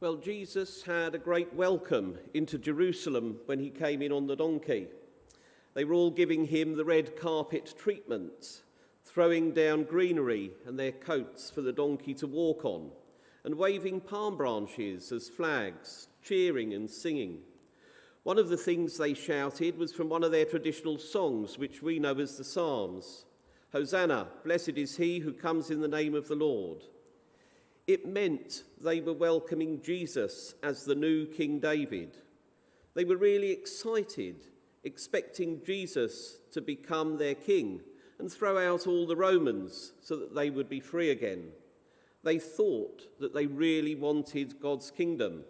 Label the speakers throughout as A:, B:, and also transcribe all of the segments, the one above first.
A: Well, Jesus had a great welcome into Jerusalem when he came in on the donkey. They were all giving him the red carpet treatment, throwing down greenery and their coats for the donkey to walk on, and waving palm branches as flags, cheering and singing. One of the things they shouted was from one of their traditional songs, which we know as the Psalms. Hosanna, blessed is he who comes in the name of the Lord. It meant they were welcoming Jesus as the new King David. They were really excited, expecting Jesus to become their king and throw out all the Romans so that they would be free again. They thought that they really wanted God's kingdom.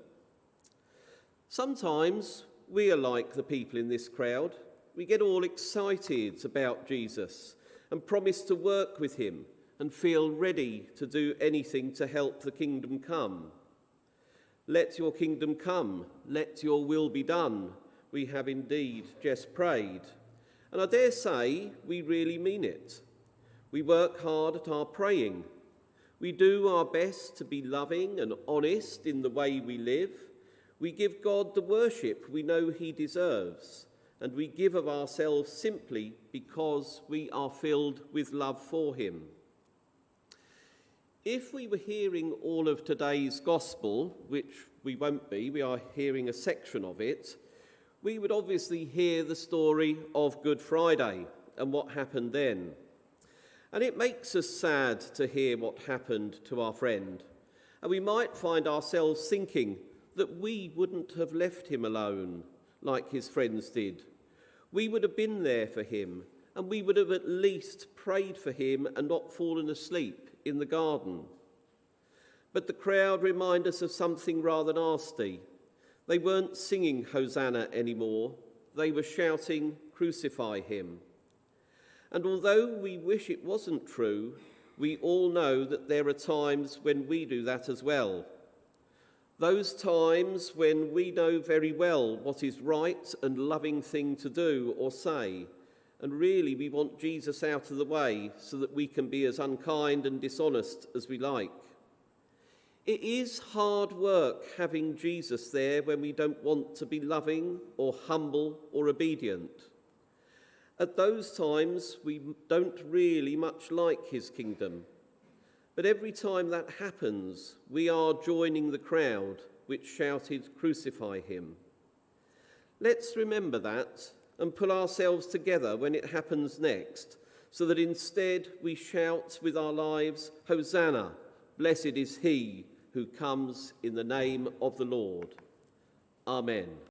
A: Sometimes we are like the people in this crowd. We get all excited about Jesus and promise to work with him and feel ready to do anything to help the kingdom come. Let your kingdom come, let your will be done, we have indeed just prayed. And I dare say we really mean it. We work hard at our praying. We do our best to be loving and honest in the way we live. We give God the worship we know he deserves, and we give of ourselves simply because we are filled with love for him. If we were hearing all of today's gospel, which we won't be, we are hearing a section of it, we would obviously hear the story of Good Friday and what happened then. And it makes us sad to hear what happened to our friend. And we might find ourselves thinking that we wouldn't have left him alone like his friends did. We would have been there for him, and we would have at least prayed for him and not fallen asleep in the garden. But the crowd remind us of something rather nasty. They weren't singing Hosanna anymore. They were shouting, "Crucify him." And although we wish it wasn't true, we all know that there are times when we do that as well. Those times when we know very well what is right and loving thing to do or say, and really we want Jesus out of the way so that we can be as unkind and dishonest as we like. It is hard work having Jesus there when we don't want to be loving or humble or obedient. At those times, we don't really much like his kingdom. But every time that happens, we are joining the crowd which shouted, "Crucify him." Let's remember that and pull ourselves together when it happens next, so that instead we shout with our lives, "Hosanna, blessed is he who comes in the name of the Lord." Amen.